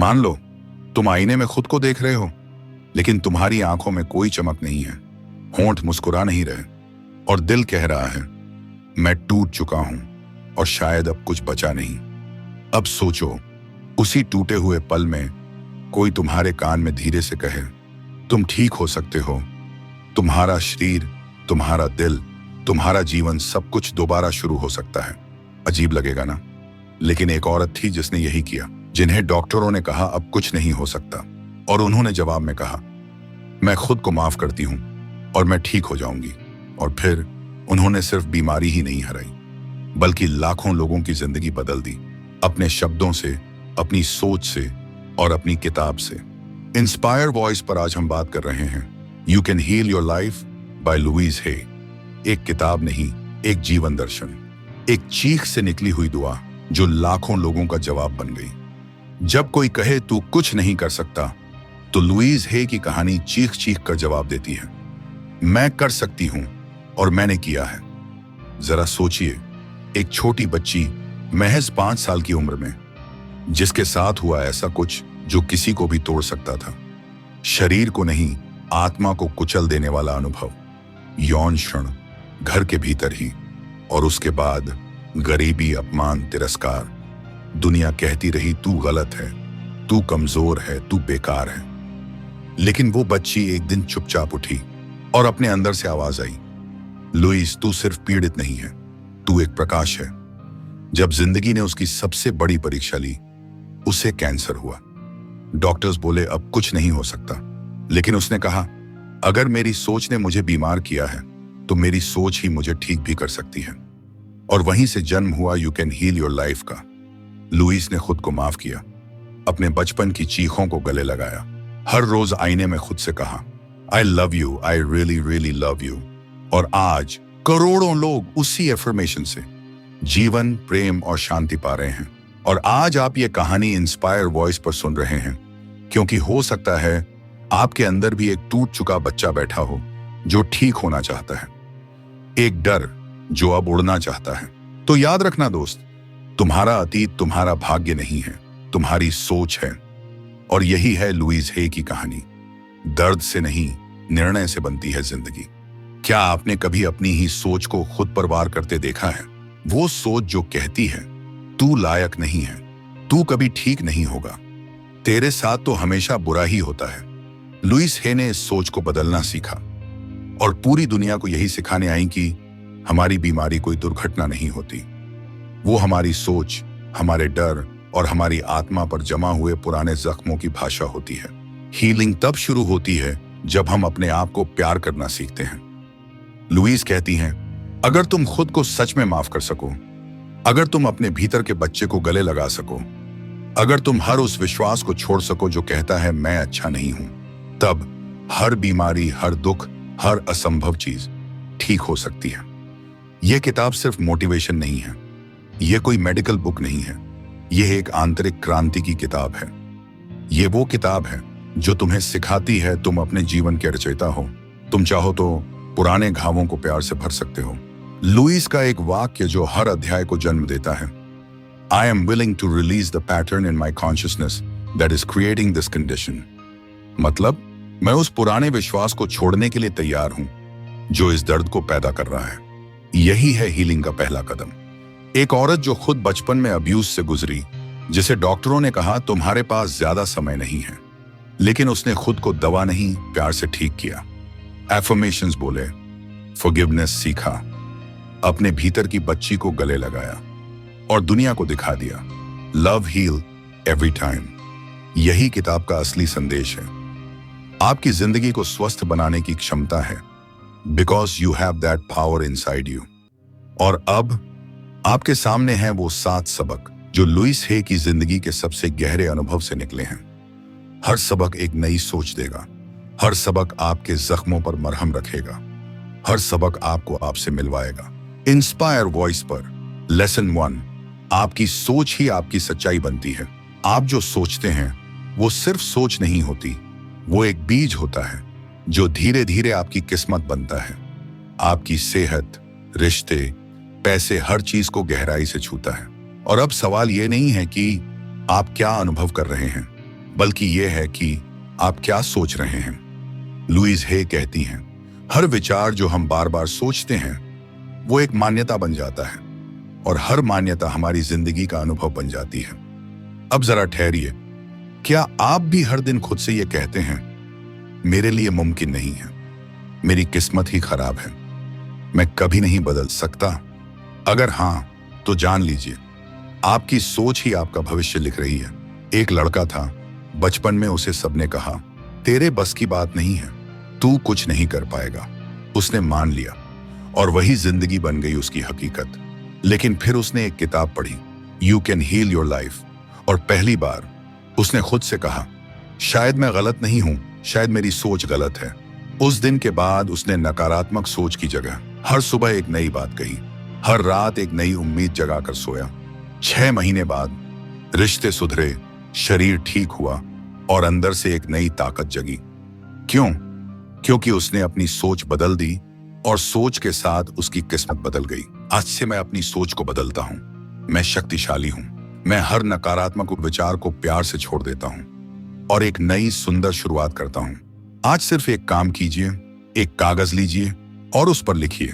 मान लो तुम आईने में खुद को देख रहे हो, लेकिन तुम्हारी आंखों में कोई चमक नहीं है, होंठ मुस्कुरा नहीं रहे और दिल कह रहा है मैं टूट चुका हूं और शायद अब कुछ बचा नहीं। अब सोचो, उसी टूटे हुए पल में कोई तुम्हारे कान में धीरे से कहे तुम ठीक हो सकते हो, तुम्हारा शरीर, तुम्हारा दिल, तुम्हारा जीवन, सब कुछ दोबारा शुरू हो सकता है। अजीब लगेगा ना? लेकिन एक औरत थी जिसने यही किया, जिन्हें डॉक्टरों ने कहा अब कुछ नहीं हो सकता, और उन्होंने जवाब में कहा मैं खुद को माफ करती हूं और मैं ठीक हो जाऊंगी। और फिर उन्होंने सिर्फ बीमारी ही नहीं हराई, बल्कि लाखों लोगों की जिंदगी बदल दी, अपने शब्दों से, अपनी सोच से और अपनी किताब से। इंस्पायर वॉइस पर आज हम बात कर रहे हैं you can heal your life by Louise Hay. एक किताब नहीं, एक जीवन दर्शन, एक चीख से निकली हुई दुआ जो लाखों लोगों का जवाब बन गई। जब कोई कहे तू कुछ नहीं कर सकता, तो लुईस हे की कहानी चीख चीख कर जवाब देती है मैं कर सकती हूं और मैंने किया है। जरा सोचिए, एक छोटी बच्ची महज 5 साल की उम्र में, जिसके साथ हुआ ऐसा कुछ जो किसी को भी तोड़ सकता था। शरीर को नहीं, आत्मा को कुचल देने वाला अनुभव, यौन क्षण घर के भीतर ही, और उसके बाद गरीबी, अपमान, तिरस्कार। दुनिया कहती रही तू गलत है, तू कमजोर है, तू बेकार है। लेकिन वो बच्ची एक दिन चुपचाप उठी और अपने अंदर से आवाज आई लुईस, तू सिर्फ पीड़ित नहीं है, तू एक प्रकाश है। जब जिंदगी ने उसकी सबसे बड़ी परीक्षा ली, उसे कैंसर हुआ। डॉक्टर्स बोले अब कुछ नहीं हो सकता, लेकिन उसने कहा अगर मेरी सोच ने मुझे बीमार किया है तो मेरी सोच ही मुझे ठीक भी कर सकती है। और वहीं से जन्म हुआ you can heal your life का। लुईस ने खुद को माफ किया, अपने बचपन की चीखों को गले लगाया, हर रोज आईने में खुद से कहा I love you, I really really love you. और आज करोड़ों लोग उसी एफर्मेशन से जीवन, प्रेम और शांति पा रहे हैं। और आज आप ये कहानी इंस्पायर वॉइस पर सुन रहे हैं, क्योंकि हो सकता है आपके अंदर भी एक टूट चुका बच्चा बैठा हो जो ठीक होना चाहता है, एक डर जो अब उड़ना चाहता है। तो याद रखना दोस्त, तुम्हारा अतीत तुम्हारा भाग्य नहीं है, तुम्हारी सोच है। और यही है लुईस हे की कहानी। दर्द से नहीं, निर्णय से बनती है जिंदगी। क्या आपने कभी अपनी ही सोच को खुद पर वार करते देखा है? वो सोच जो कहती है तू लायक नहीं है, तू कभी ठीक नहीं होगा, तेरे साथ तो हमेशा बुरा ही होता है। लुईस हे ने इस सोच को बदलना सीखा और पूरी दुनिया को यही सिखाने आई कि हमारी बीमारी कोई दुर्घटना नहीं होती, वो हमारी सोच, हमारे डर और हमारी आत्मा पर जमा हुए पुराने जख्मों की भाषा होती है। हीलिंग तब शुरू होती है जब हम अपने आप को प्यार करना सीखते हैं। लुईस कहती हैं अगर तुम खुद को सच में माफ कर सको, अगर तुम अपने भीतर के बच्चे को गले लगा सको, अगर तुम हर उस विश्वास को छोड़ सको जो कहता है मैं अच्छा नहीं हूं, तब हर बीमारी, हर दुख, हर असंभव चीज ठीक हो सकती है। यह किताब सिर्फ मोटिवेशन नहीं है, यह कोई मेडिकल बुक नहीं है, यह एक आंतरिक क्रांति की किताब है। यह वो किताब है जो तुम्हें सिखाती है तुम अपने जीवन के रचयिता हो। तुम चाहो तो पुराने घावों को प्यार से भर सकते हो। लुईस का एक वाक्य जो हर अध्याय को जन्म देता है, I am willing to release the pattern in my consciousness that is creating this condition. मतलब मैं उस पुराने विश्वास को छोड़ने के लिए तैयार हूं जो इस दर्द को पैदा कर रहा है। यही है हीलिंग का पहला कदम। एक औरत जो खुद बचपन में अब्यूज से गुजरी, जिसे डॉक्टरों ने कहा तुम्हारे पास ज्यादा समय नहीं है, लेकिन उसने खुद को दवा नहीं प्यार से ठीक किया। एफर्मेशंस बोले, फॉरगिवनेस सीखा, अपने भीतर की बच्ची को गले लगाया और दुनिया को दिखा दिया लव हील एवरी टाइम। यही किताब का असली संदेश है। आपकी जिंदगी को स्वस्थ बनाने की क्षमता है, because you have that power inside you. और अब आपके सामने हैं वो 7 सबक जो लुईस हे की जिंदगी के सबसे गहरे अनुभव से निकले हैं। हर सबक एक नई सोच देगा, हर सबक आपके जख्मों पर मरहम रखेगा, हर सबक आपको आपसे मिलवाएगा। इंस्पायर वॉइस पर लेसन 1, आपकी सोच ही आपकी सच्चाई बनती है। आप जो सोचते हैं वो सिर्फ सोच नहीं होती, वो एक बीज होता है जो धीरे धीरे आपकी किस्मत बनता है। आपकी सेहत, रिश्ते, पैसे, हर चीज को गहराई से छूता है। और अब सवाल ये नहीं है कि आप क्या अनुभव कर रहे हैं, बल्कि यह है कि आप क्या सोच रहे हैं। लुईस हे कहती हैं, हर विचार जो हम बार बार सोचते हैं वो एक मान्यता बन जाता है और हर मान्यता हमारी जिंदगी का अनुभव बन जाती है। अब जरा ठहरिए, क्या आप भी हर दिन खुद से ये कहते हैं, मेरे लिए मुमकिन नहीं है, मेरी किस्मत ही खराब है, मैं कभी नहीं बदल सकता? अगर हां, तो जान लीजिए आपकी सोच ही आपका भविष्य लिख रही है। एक लड़का था, बचपन में उसे सबने कहा, तेरे बस की बात नहीं है, तू कुछ नहीं कर पाएगा। उसने मान लिया और वही जिंदगी बन गई उसकी हकीकत। लेकिन फिर उसने एक किताब पढ़ी, you can heal your life, और पहली बार उसने खुद से कहा, शायद मैं गलत नहीं हूं, शायद मेरी सोच गलत है। उस दिन के बाद उसने नकारात्मक सोच की जगह हर सुबह एक नई बात कही, हर रात एक नई उम्मीद जगाकर सोया। 6 महीने बाद रिश्ते सुधरे, शरीर ठीक हुआ और अंदर से एक नई ताकत जगी। क्यों? क्योंकि उसने अपनी सोच बदल दी और सोच के साथ उसकी किस्मत बदल गई। आज से मैं अपनी सोच को बदलता हूं, मैं शक्तिशाली हूं, मैं हर नकारात्मक विचार को प्यार से छोड़ देता हूं और एक नई सुंदर शुरुआत करता हूं। आज सिर्फ एक काम कीजिए, एक कागज लीजिए और उस पर लिखिए,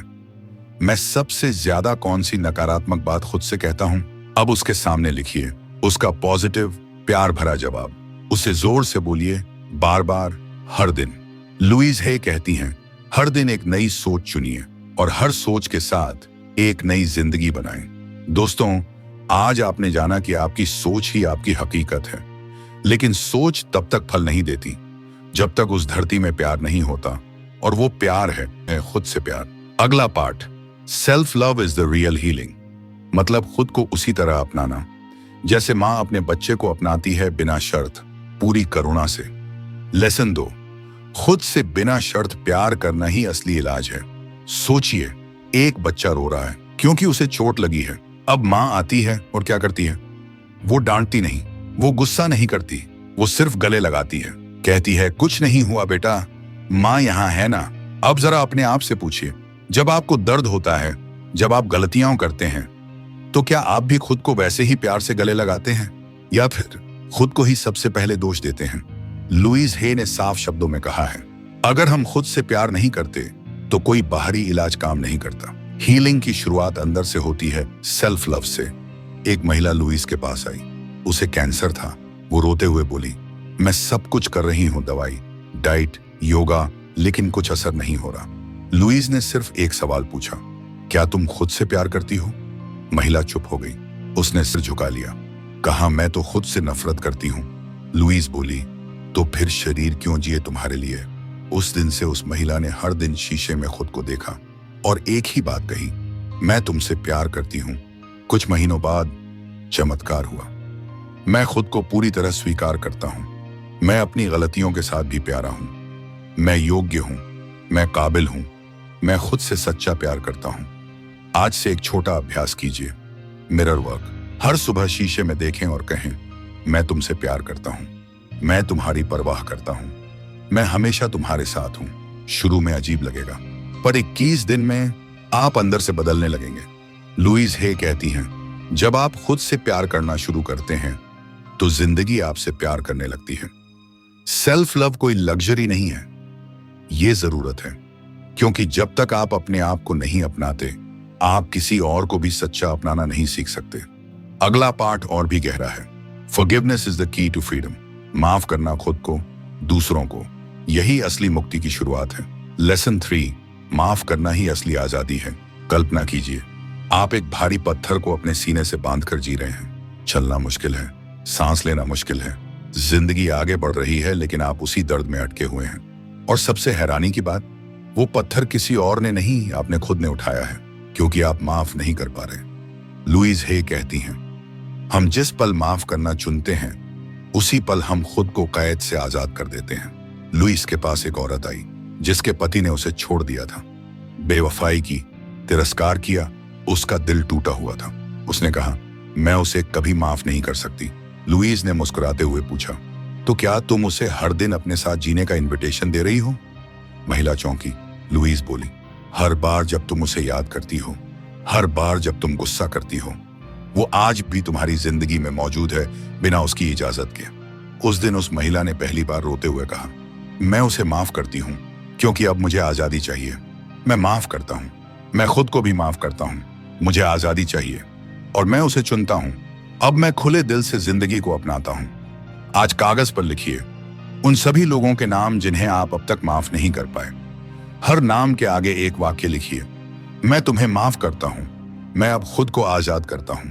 मैं सबसे ज्यादा कौन सी नकारात्मक बात खुद से कहता हूं। अब उसके सामने लिखिए उसका पॉजिटिव प्यार भरा जवाब। उसे जोर से बोलिए, बार बार, हर दिन। लुईस हे कहती हैं, हर दिन एक नई सोच चुनिए और हर सोच के साथ एक नई जिंदगी बनाएं। दोस्तों, आज आपने जाना कि आपकी सोच ही आपकी हकीकत है, लेकिन सोच तब तक फल नहीं देती जब तक उस धरती में प्यार नहीं होता, और वो प्यार है खुद से प्यार। अगला part, self love is the real healing, मतलब खुद को उसी तरह अपनाना जैसे मां अपने बच्चे को अपनाती है, बिना शर्त, पूरी करुणा से। लेसन 2, खुद से बिना शर्त प्यार करना ही असली इलाज है। सोचिए, एक बच्चा रो रहा है क्योंकि उसे चोट लगी है। अब मां आती है और क्या करती है? वो डांटती नहीं, वो गुस्सा नहीं करती, वो सिर्फ गले लगाती है, कहती है, कुछ नहीं हुआ बेटा, मां यहां है ना। अब जरा अपने आप से पूछिए, जब आपको दर्द होता है, जब आप गलतियां करते हैं, तो क्या आप भी खुद को वैसे ही प्यार से गले लगाते हैं या फिर खुद को ही सबसे पहले दोष देते हैं? लुईस हे ने साफ शब्दों में कहा है, अगर हम खुद से प्यार नहीं करते तो कोई बाहरी इलाज काम नहीं करता। हीलिंग की शुरुआत अंदर से होती है, सेल्फ लव से। एक महिला लुईस के पास आई, उसे कैंसर था। वो रोते हुए बोली, मैं सब कुछ कर रही हूं, दवाई, डाइट, योगा, लेकिन कुछ असर नहीं हो रहा। लुईस ने सिर्फ एक सवाल पूछा, क्या तुम खुद से प्यार करती हो? महिला चुप हो गई, उसने सिर झुका लिया, कहा, मैं तो खुद से नफरत करती हूं। लुईस बोली, तो फिर शरीर क्यों जिए तुम्हारे लिए? उस दिन से उस महिला ने हर दिन शीशे में खुद को देखा और एक ही बात कही, मैं तुमसे प्यार करती हूं। कुछ महीनों बाद चमत्कार हुआ। मैं खुद को पूरी तरह स्वीकार करता हूं, मैं अपनी गलतियों के साथ भी प्यारा हूं, मैं योग्य हूं, मैं काबिल हूं, मैं खुद से सच्चा प्यार करता हूं। आज से एक छोटा अभ्यास कीजिए, मिरर वर्क। हर सुबह शीशे में देखें और कहें, मैं तुमसे प्यार करता हूं, मैं तुम्हारी परवाह करता हूं, मैं हमेशा तुम्हारे साथ हूं। शुरू में अजीब लगेगा, पर 21 दिन में आप अंदर से बदलने लगेंगे। लुईस हे कहती हैं, जब आप खुद से प्यार करना शुरू करते हैं तो जिंदगी आपसे प्यार करने लगती है। सेल्फ लव कोई लग्जरी नहीं है, ये जरूरत है, क्योंकि जब तक आप अपने आप को नहीं अपनाते, आप किसी और को भी सच्चा अपनाना नहीं सीख सकते। अगला पार्ट और भी गहरा है। Forgiveness is the key to freedom. माफ करना खुद को, दूसरों को, यही असली मुक्ति की शुरुआत है। लेसन 3, माफ करना ही असली आजादी है। कल्पना कीजिए, आप एक भारी पत्थर को अपने सीने से बांधकर जी रहे हैं। चलना मुश्किल है, सांस लेना मुश्किल है, जिंदगी आगे बढ़ रही है, लेकिन आप उसी दर्द में अटके हुए हैं। और सबसे हैरानी की बात, वो पत्थर किसी और ने नहीं, आपने खुद ने उठाया है, क्योंकि आप माफ नहीं कर पा रहे। लुईस हे कहती हैं, हम जिस पल माफ करना चुनते हैं, उसी पल हम खुद को कैद से आजाद कर देते हैं। लुईस के पास एक औरत आई जिसके पति ने उसे छोड़ दिया था, बेवफाई की, तिरस्कार किया, उसका दिल टूटा हुआ था। उसने कहा, मैं उसे कभी माफ नहीं कर सकती। लुईस ने मुस्कुराते हुए पूछा, तो क्या तुम उसे हर दिन अपने साथ जीने का इनविटेशन दे रही हो? महिला चौंकी। लुईस बोली, हर बार जब तुम उसे याद करती हो, हर बार जब तुम गुस्सा करती हो, वो आज भी तुम्हारी जिंदगी में मौजूद है, बिना उसकी इजाजत के। उस दिन उस महिला ने पहली बार रोते हुए कहा, मैं उसे माफ करती हूँ क्योंकि अब मुझे आजादी चाहिए। मैं माफ करता हूँ, मैं खुद को भी माफ करता हूँ, मुझे आजादी चाहिए और मैं उसे चुनता हूँ। अब मैं खुले दिल से जिंदगी को अपनाता हूँ। आज कागज पर लिखिए उन सभी लोगों के नाम जिन्हें आप अब तक माफ नहीं कर पाए। हर नाम के आगे एक वाक्य लिखिए, मैं तुम्हें माफ करता हूं, मैं अब खुद को आजाद करता हूं।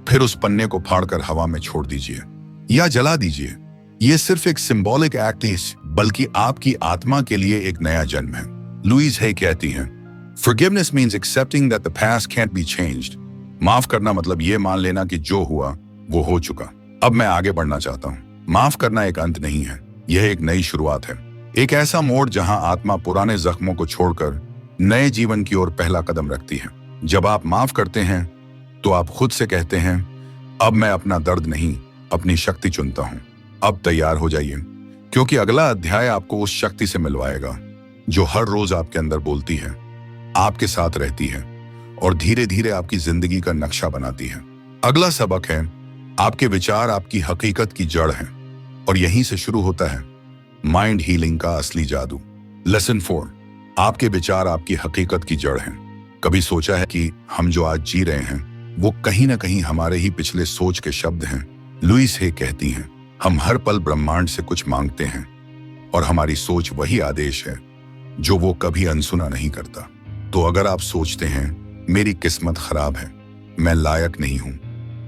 फिर उस पन्ने को फाड़कर हवा में छोड़ दीजिए या जला दीजिए। यह सिर्फ एक सिंबॉलिक एक्ट नहीं बल्कि आपकी आत्मा के लिए एक नया जन्म है। लुईस हे कहती हैं, Forgiveness means accepting that the past can't be changed. माफ करना मतलब ये मान लेना कि जो हुआ वो हो चुका, अब मैं आगे बढ़ना चाहता हूँ। माफ करना एक अंत नहीं है, यह एक नई शुरुआत है, एक ऐसा मोड़ जहां आत्मा पुराने जख्मों को छोड़कर नए जीवन की ओर पहला कदम रखती है। जब आप माफ करते हैं तो आप खुद से कहते हैं, अब मैं अपना दर्द नहीं अपनी शक्ति चुनता हूं। अब तैयार हो जाइए क्योंकि अगला अध्याय आपको उस शक्ति से मिलवाएगा जो हर रोज आपके अंदर बोलती है, आपके साथ रहती है और धीरे धीरे आपकी जिंदगी का नक्शा बनाती है। अगला सबक है, आपके विचार आपकी हकीकत की जड़ हैं और यहीं से शुरू होता है माइंड हीलिंग का असली जादू। लेसन 4, आपके विचार आपकी हकीकत की जड़ हैं। कभी सोचा है कि हम जो आज जी रहे हैं वो कहीं ना कहीं हमारे ही पिछले सोच के शब्द हैं। लुईस हे कहती हैं, हम हर पल ब्रह्मांड से कुछ मांगते हैं और हमारी सोच वही आदेश है जो वो कभी अनसुना नहीं करता। तो अगर आप सोचते हैं मेरी किस्मत खराब है, मैं लायक नहीं हूं,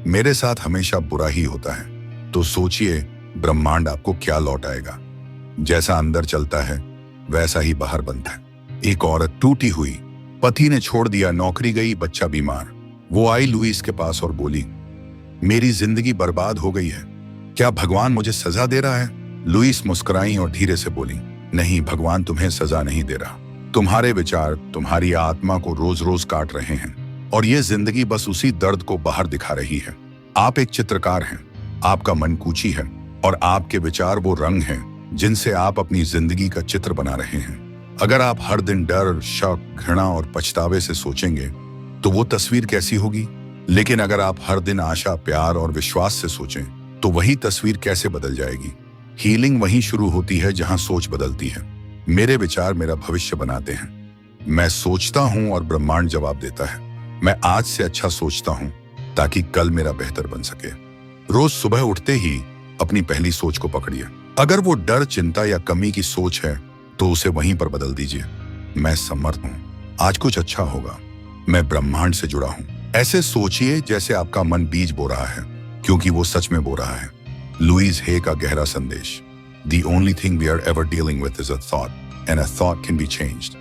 मेरे साथ हमेशा बुरा ही होता है, तो सोचिए ब्रह्मांड आपको क्या लौटाएगा। जैसा अंदर चलता है वैसा ही बाहर बनता है। एक औरत टूटी हुई, पति ने छोड़ दिया, नौकरी गई, बच्चा बीमार। वो आई लुईस के पास और बोली, मेरी जिंदगी बर्बाद हो गई है, क्या भगवान मुझे सजा दे रहा है? लुईस मुस्कुराई और धीरे से बोली, नहीं, भगवान तुम्हें सजा नहीं दे रहा। तुम्हारे विचार तुम्हारी आत्मा को रोज रोज काट रहे हैं और ये जिंदगी बस उसी दर्द को बाहर दिखा रही है। आप एक चित्रकार हैं, आपका मन कूची है और आपके विचार वो रंग हैं जिनसे आप अपनी जिंदगी का चित्र बना रहे हैं। अगर आप हर दिन डर, शक, घृणा और पछतावे से सोचेंगे तो वो तस्वीर कैसी होगी? लेकिन अगर आप हर दिन आशा, प्यार और विश्वास से सोचें तो वही तस्वीर कैसे बदल जाएगी? हीलिंग वहीं शुरू होती है जहां सोच बदलती है। मेरे विचार मेरा भविष्य बनाते हैं। मैं सोचता हूं और ब्रह्मांड जवाब देता है। मैं आज से अच्छा सोचता हूं ताकि कल मेरा बेहतर बन सके। रोज सुबह उठते ही अपनी पहली सोच को पकड़िए। अगर वो डर, चिंता या कमी की सोच है तो उसे वहीं पर बदल दीजिए। मैं समर्थ हूं, आज कुछ अच्छा होगा, मैं ब्रह्मांड से जुड़ा हूं। ऐसे सोचिए जैसे आपका मन बीज बो रहा है, क्योंकि वो सच में बो रहा है। लुईस हे का गहरा संदेश, The only thing we are ever dealing with is a thought, and a thought can be changed.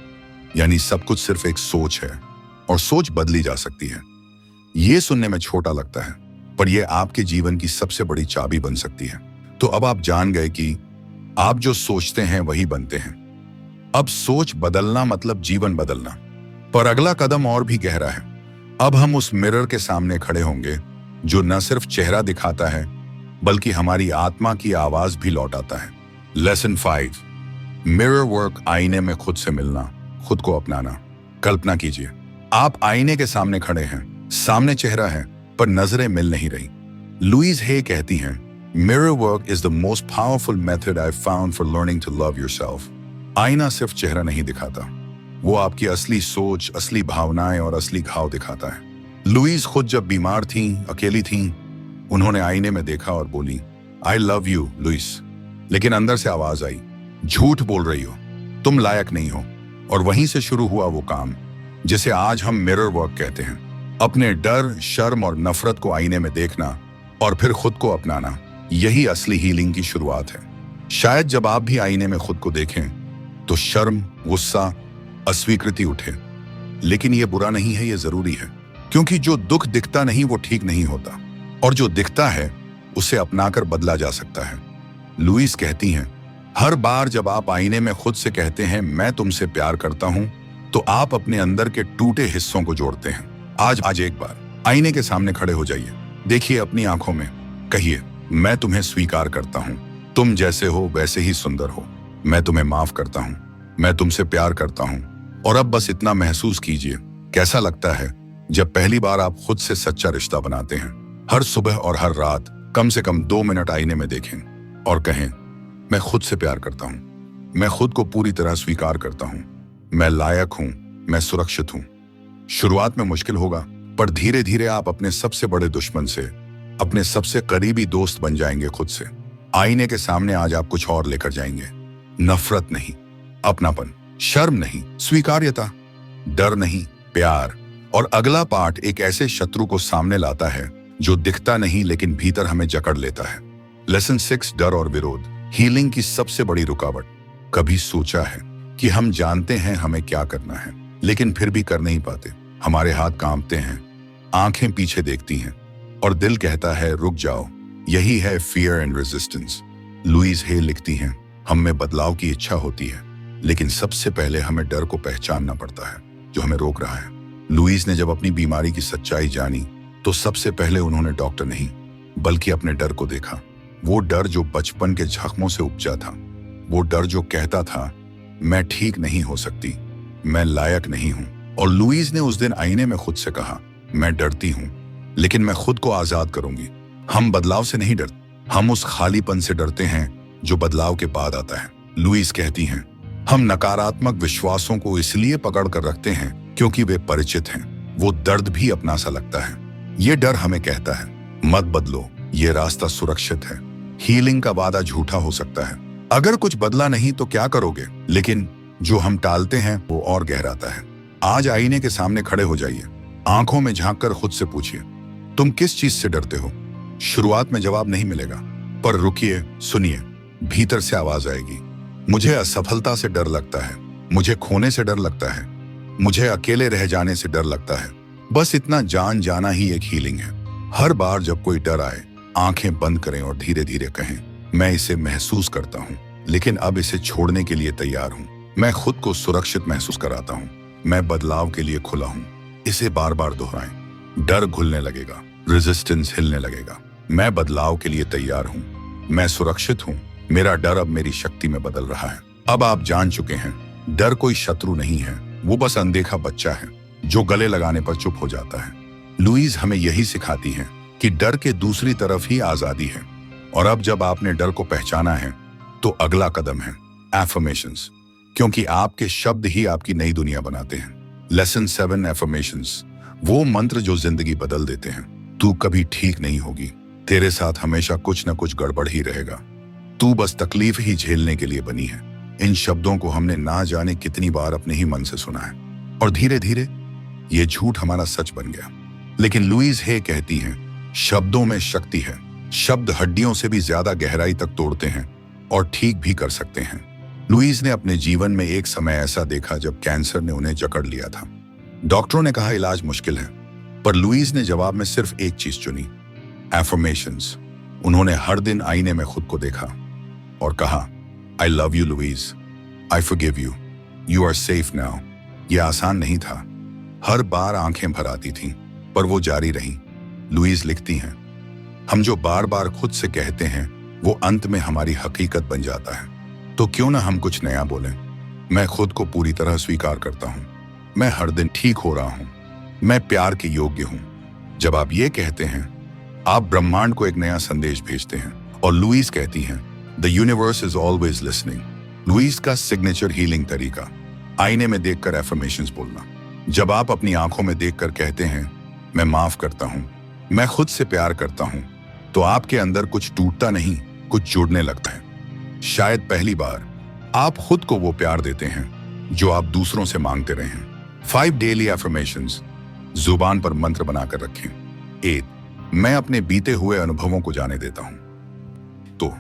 यानी सब कुछ सिर्फ एक सोच है और सोच बदली जा सकती है। ये सुनने में छोटा लगता है पर यह आपके जीवन की सबसे बड़ी चाबी बन सकती है। तो अब आप जान गए कि आप जो सोचते हैं वही बनते हैं। अब सोच बदलना मतलब जीवन बदलना। पर अगला कदम और भी गहरा है। अब हम उस मिरर के सामने खड़े होंगे जो न सिर्फ चेहरा दिखाता है बल्कि हमारी आत्मा की आवाज भी लौटाता है। लेसन 5, मिरर वर्क, आईने में खुद से मिलना, खुद को अपनाना। कल्पना कीजिए आप आईने के सामने खड़े हैं, सामने चेहरा है पर नजरें मिल नहीं रही। लुईस हे कहती हैं, mirror work is the most powerful method I found for learning to love yourself. आईना सिर्फ चेहरा नहीं दिखाता, वो आपकी असली सोच, असली भावनाएं और असली घाव दिखाता है। लुईस खुद जब बीमार थीं, अकेली थीं, उन्होंने आईने में देखा और बोली, आई लव यू लुईस। लेकिन अंदर से आवाज आई, झूठ बोल रही हो, तुम लायक नहीं हो। और वहीं से शुरू हुआ वो काम जिसे आज हम मिरर वर्क कहते हैं। अपने डर, शर्म और नफरत को आईने में देखना और फिर खुद को अपनाना, यही असली हीलिंग की शुरुआत है। शायद जब आप भी आईने में खुद को देखें तो शर्म, गुस्सा, अस्वीकृति उठे। लेकिन ये बुरा नहीं है, ये जरूरी है, क्योंकि जो दुख दिखता नहीं वो ठीक नहीं होता और जो दिखता है उसे अपनाकर बदला जा सकता है। लुईस कहती हैं, हर बार जब आप आईने में खुद से कहते हैं मैं तुमसे प्यार करता हूं, तो आप अपने अंदर के टूटे हिस्सों को जोड़ते हैं। आज एक बार आईने के सामने खड़े हो जाइए, देखिए अपनी आंखों में, कहिए, मैं तुम्हें स्वीकार करता हूं, तुम जैसे हो वैसे ही सुंदर हो, मैं तुम्हें माफ करता हूं, मैं तुमसे प्यार करता हूं। और अब बस इतना महसूस कीजिए, कैसा लगता है जब पहली बार आप खुद से सच्चा रिश्ता बनाते हैं। हर सुबह और हर रात कम से कम 2 मिनट आईने में देखें। और कहें, मैं खुद से प्यार करता हूं, मैं खुद को पूरी तरह स्वीकार करता हूं, मैं लायक हूं, मैं सुरक्षित हूं। शुरुआत में मुश्किल होगा, पर धीरे धीरे आप अपने सबसे बड़े दुश्मन से अपने सबसे करीबी दोस्त बन जाएंगे खुद से। आईने के सामने आज आप कुछ और लेकर जाएंगे। नफरत नहीं, अपनापन, शर्म नहीं, स्वीकार्यता, डर नहीं, प्यार। और अगला पार्ट एक ऐसे शत्रु को सामने लाता है जो दिखता नहीं लेकिन भीतर हमें जकड़ लेता है। लेसन 6, डर और विरोध, हीलिंग की सबसे बड़ी रुकावट। कभी सोचा है कि हम जानते हैं हमें क्या करना है, लेकिन फिर भी कर नहीं पाते। हमारे हाथ कांपते हैं, आंखें पीछे देखती हैं और दिल कहता है रुक जाओ। यही है फियर एंड रेजिस्टेंस। लुईस हे लिखती हैं, हम में बदलाव की इच्छा होती है, लेकिन सबसे पहले हमें डर को पहचानना पड़ता है जो हमें रोक रहा है। लुईस ने जब अपनी बीमारी की सच्चाई जानी तो सबसे पहले उन्होंने डॉक्टर नहीं बल्कि अपने डर को देखा। वो डर जो बचपन के जख्मों से उपजा था, वो डर जो कहता था मैं ठीक नहीं हो सकती, मैं लायक नहीं हूं। और लुईस ने उस दिन आईने में खुद से कहा, मैं डरती हूं लेकिन मैं खुद को आजाद करूंगी। हम बदलाव से नहीं डरते, हम उस खालीपन से डरते हैं जो बदलाव के बाद आता है। लुईस कहती हैं, हम नकारात्मक विश्वासों को इसलिए पकड़ कर रखते हैं क्योंकि वे परिचित हैं। वो दर्द भी अपना सा लगता है। ये डर हमें कहता है मत बदलो, ये रास्ता सुरक्षित है। हीलिंग का वादा झूठा हो सकता है, अगर कुछ बदला नहीं तो क्या करोगे, लेकिन जो हम टालते हैं वो और गहराता है। आज आईने के सामने खड़े हो जाइए, आंखों में झांककर खुद से पूछिए, तुम किस चीज से डरते हो? शुरुआत में जवाब नहीं मिलेगा, पर रुकिए, सुनिए, भीतर से आवाज आएगी। मुझे असफलता से डर लगता है, मुझे खोने से डर लगता है, मुझे अकेले रह जाने से डर लगता है। बस इतना जान जाना ही एक हीलिंग है। हर बार जब कोई डर आए, आंखें बंद करें और धीरे धीरे कहें, मैं इसे महसूस करता हूं, लेकिन अब इसे छोड़ने के लिए तैयार हूं। मैं खुद को सुरक्षित महसूस कराता हूं, मैं बदलाव के लिए खुला हूं। इसे बार बार दोहराएं। डर घुलने लगेगा, रेजिस्टेंस हिलने लगेगा। मैं बदलाव के लिए तैयार हूं, मैं सुरक्षित हूं, मेरा डर अब मेरी शक्ति में बदल रहा है। अब आप जान चुके हैं, डर कोई शत्रु नहीं है, वो बस अनदेखा बच्चा है जो गले लगाने पर चुप हो जाता है। लुईस हमें यही सिखाती है कि डर के दूसरी तरफ ही आजादी है। और अब जब आपने डर को पहचाना है तो अगला कदम है एफर्मेशंस, क्योंकि आपके शब्द ही आपकी नई दुनिया बनाते हैं। लेसन 7, एफर्मेशंस, वो मंत्र जो जिंदगी बदल देते हैं। तू कभी ठीक नहीं होगी, तेरे साथ हमेशा कुछ न कुछ गड़बड़ ही रहेगा, तू बस तकलीफ ही झेलने के लिए बनी है। इन शब्दों को हमने ना जाने कितनी बार अपने ही मन से सुना है और धीरे धीरे ये झूठ हमारा सच बन गया। लेकिन लुईस हे कहती हैं, शब्दों में शक्ति है। शब्द हड्डियों से भी ज्यादा गहराई तक तोड़ते हैं और ठीक भी कर सकते हैं। लुईस ने अपने जीवन में एक समय ऐसा देखा जब कैंसर ने उन्हें जकड़ लिया था। डॉक्टरों ने कहा इलाज मुश्किल है, पर लुईस ने जवाब में सिर्फ एक चीज चुनी, एफर्मेशंस। उन्होंने हर दिन आईने में खुद को देखा और कहा, I love you Louise, I forgive you, you are safe now. यह आसान नहीं था, हर बार आंखें भर आती थीं, पर वो जारी रही। लुईस लिखती हैं, हम जो बार बार खुद से कहते हैं वो अंत में हमारी हकीकत बन जाता है। तो क्यों ना हम कुछ नया बोलें। मैं खुद को पूरी तरह स्वीकार करता हूं, मैं हर दिन ठीक हो रहा हूं, मैं प्यार के योग्य हूं। जब आप ये कहते हैं, आप ब्रह्मांड को एक नया संदेश भेजते हैं। और लुईस कहती हैं, the universe is always listening. Louise का सिग्नेचर हीलिंग तरीका, आईने में देखकर एफर्मेशंस बोलना। जब आप अपनी आंखों में देखकर कहते हैं, मैं माफ करता हूं, मैं खुद से प्यार करता हूं, तो आपके अंदर कुछ टूटता नहीं, कुछ जुड़ने लगता है। शायद पहली बार आप खुद को वो प्यार देते हैं जो आप दूसरों से मांगते रहे हैं। 5 डेली एफर्मेशंस, जुबान पर मंत्र बनाकर रखें। 8, मैं अपने बीते हुए अनुभवों को जाने देता हूं। तो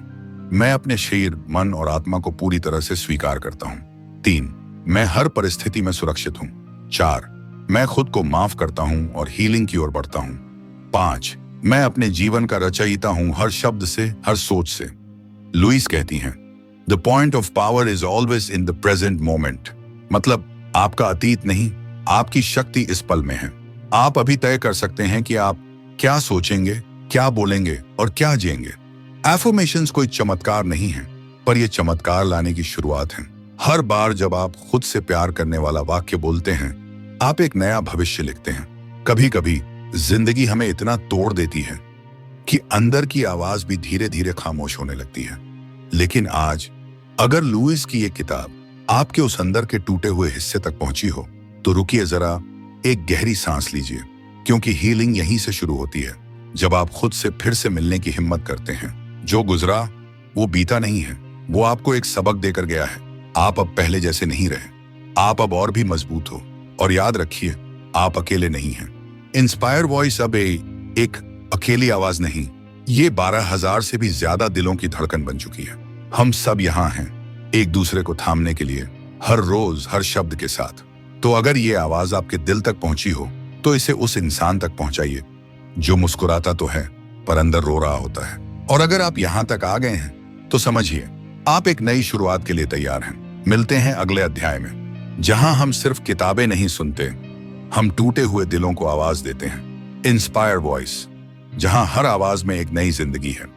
मैं अपने शरीर, मन और आत्मा को पूरी तरह से स्वीकार करता हूं। 3, मैं हर परिस्थिति में सुरक्षित हूं। 4, मैं खुद को माफ करता हूं और हीलिंग की ओर बढ़ता हूं। 5, मैं अपने जीवन का रचयिता हूं, हर शब्द से, हर सोच से। लुईस कहती हैं, the point of power is always in the present moment. मतलब आपका अतीत नहीं, आपकी शक्ति इस पल में है। आप अभी तय कर सकते हैं कि आप क्या सोचेंगे, क्या बोलेंगे और क्या जिएंगे। एफर्मेशंस कोई चमत्कार नहीं है, पर यह चमत्कार लाने की शुरुआत है। हर बार जब आप खुद से प्यार करने वाला वाक्य बोलते हैं, आप एक नया भविष्य लिखते हैं। कभी कभी जिंदगी हमें इतना तोड़ देती है कि अंदर की आवाज भी धीरे धीरे खामोश होने लगती है। लेकिन आज अगर लुइस की ये किताब आपके उस अंदर के टूटे हुए हिस्से तक पहुंची हो, तो रुकिए जरा, एक गहरी सांस लीजिए, क्योंकि हीलिंग यहीं से शुरू होती है, जब आप खुद से फिर से मिलने की हिम्मत करते हैं। जो गुजरा वो बीता नहीं है, वो आपको एक सबक देकर गया है। आप अब पहले जैसे नहीं रहे, आप अब और भी मजबूत हो। और याद रखिए, आप अकेले नहीं हैं। इंस्पायर वॉइस अब एक अकेली आवाज नहीं, ये 12,000 से भी ज्यादा दिलों की धड़कन बन चुकी है। हम सब यहाँ हैं, एक दूसरे को थामने के लिए, हर रोज हर शब्द के साथ। तो अगर ये आवाज आपके दिल तक पहुंची हो, तो इसे उस इंसान तक पहुंचाइए जो मुस्कुराता तो है पर अंदर रो रहा होता है। और अगर आप यहां तक आ गए हैं, तो समझिए आप एक नई शुरुआत के लिए तैयार हैं। मिलते हैं अगले अध्याय में, जहां हम सिर्फ किताबें नहीं सुनते, हम टूटे हुए दिलों को आवाज देते हैं। इंस्पायर वॉइस, जहां हर आवाज में एक नई जिंदगी है।